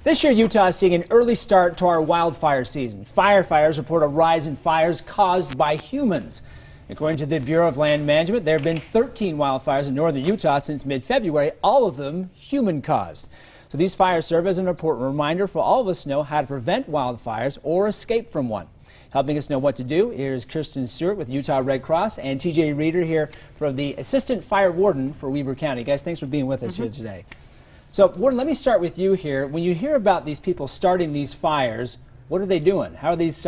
This year, Utah is seeing an early start to our wildfire season. Firefighters report a rise in fires caused by humans. According to the Bureau of Land Management, there have been 13 wildfires in northern Utah since mid-February, all of them human-caused. So these fires serve as an important reminder for all of us to know how to prevent wildfires or escape from one. Helping us know what to do, here's Kirsten Stewart with Utah Red Cross and TJ Reeder here from the Assistant Fire Warden for Weber County. Guys, thanks for being with us here today. So, Warden, let me start with you here. When you hear about these people starting these fires, what are they doing? How are these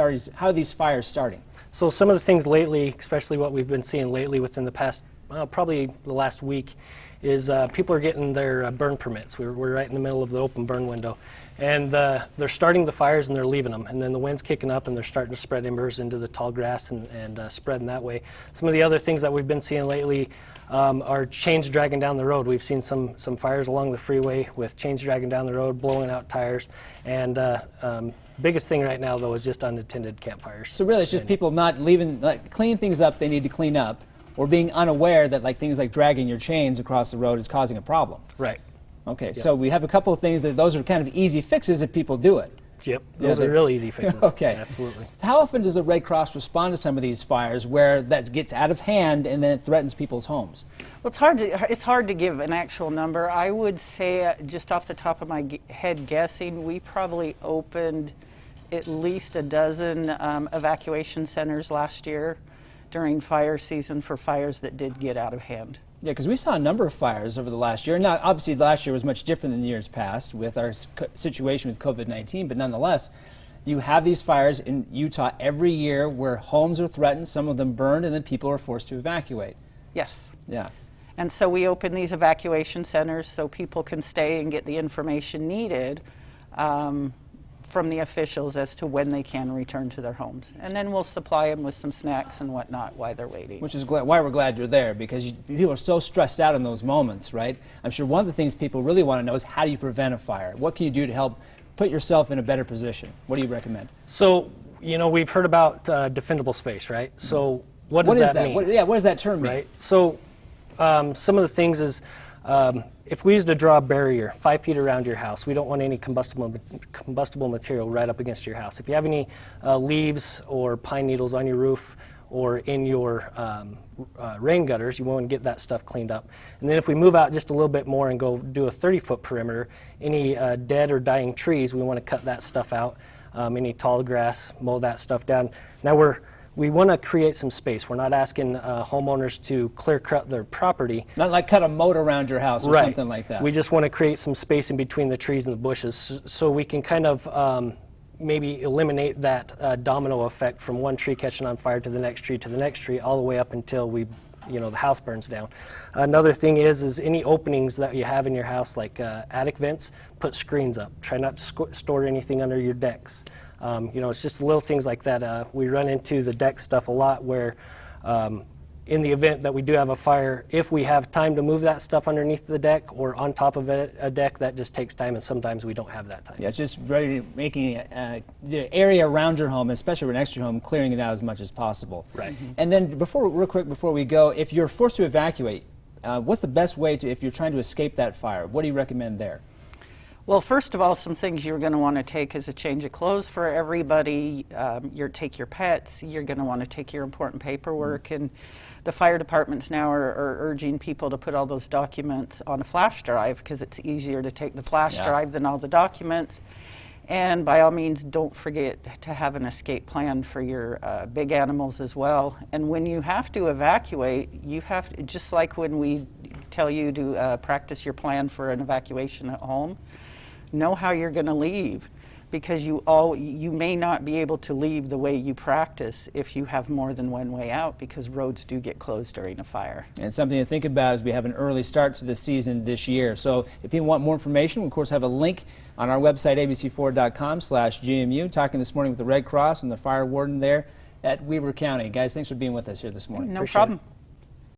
fires starting? So some of the things lately, especially what we've been seeing lately within the past, probably the last week, is people are getting their burn permits. We're right in the middle of the open burn window. And they're starting the fires and they're leaving them. And then the wind's kicking up and they're starting to spread embers into the tall grass and spreading that way. Some of the other things that we've been seeing lately are chains dragging down the road. We've seen some fires along the freeway with chains dragging down the road, blowing out tires. And biggest thing right now, though, is just unattended campfires. So really, it's just people not leaving, cleaning things up they need to clean up, or being unaware that things like dragging your chains across the road is causing a problem. Right. Okay, yep. So we have a couple of things those are kind of easy fixes if people do it. Yep, those are really easy fixes. Okay. Absolutely. How often does the Red Cross respond to some of these fires where that gets out of hand and then it threatens people's homes? Well, it's hard to give an actual number. I would say, just off the top of my head guessing, we probably opened at least a dozen evacuation centers last year during fire season for fires that did get out of hand. Yeah, because we saw a number of fires over the last year. Now, obviously, last year was much different than years past with our situation with COVID-19, but nonetheless, you have these fires in Utah every year where homes are threatened, some of them burned, and then people are forced to evacuate. Yes. Yeah. And so we open these evacuation centers so people can stay and get the information needed from the officials as to when they can return to their homes. And then we'll supply them with some snacks and whatnot while they're waiting. Which is why we're glad you're there, because people are so stressed out in those moments, right? I'm sure one of the things people really want to know is how do you prevent a fire? What can you do to help put yourself in a better position? What do you recommend? So, we've heard about defendable space, right? So what does that mean? What does that term mean? Right. So some of the things is, if we used to draw a barrier 5 feet around your house, we don't want any combustible material right up against your house. If you have any leaves or pine needles on your roof or in your rain gutters, you want to get that stuff cleaned up. And then if we move out just a little bit more and go do a 30-foot perimeter, any dead or dying trees, we want to cut that stuff out. Any tall grass, mow that stuff down. Now we want to create some space. We're not asking homeowners to clear cut their property. Not like cut a moat around your house or something like that. We just want to create some space in between the trees and the bushes so we can kind of maybe eliminate that domino effect from one tree catching on fire to the next tree to the next tree all the way up until the house burns down. Another thing is any openings that you have in your house, like attic vents, put screens up. Try not to store anything under your decks. It's just little things like that. We run into the deck stuff a lot where in the event that we do have a fire, if we have time to move that stuff underneath the deck or on top of a deck, that just takes time, and sometimes we don't have that time. Yeah, it's just making the area around your home, especially next to your home, clearing it out as much as possible. Right. And then real quick before we go, if you're forced to evacuate, what's the best way if you're trying to escape that fire? What do you recommend there? Well, first of all, some things you're going to want to take is a change of clothes for everybody. Take your pets. You're going to want to take your important paperwork. And the fire departments now are urging people to put all those documents on a flash drive because it's easier to take the flash drive than all the documents. And by all means, don't forget to have an escape plan for your big animals as well. And when you have to evacuate, you have to, just like when we tell you to practice your plan for an evacuation at home, know how you're going to leave, because you may not be able to leave the way you practice if you have more than one way out, because roads do get closed during a fire. And something to think about as we have an early start to the season this year. So if people want more information, we of course have a link on our website, abc4.com/GMU. Talking this morning with the Red Cross and the fire warden there at Weber County. Guys, thanks for being with us here this morning. No problem.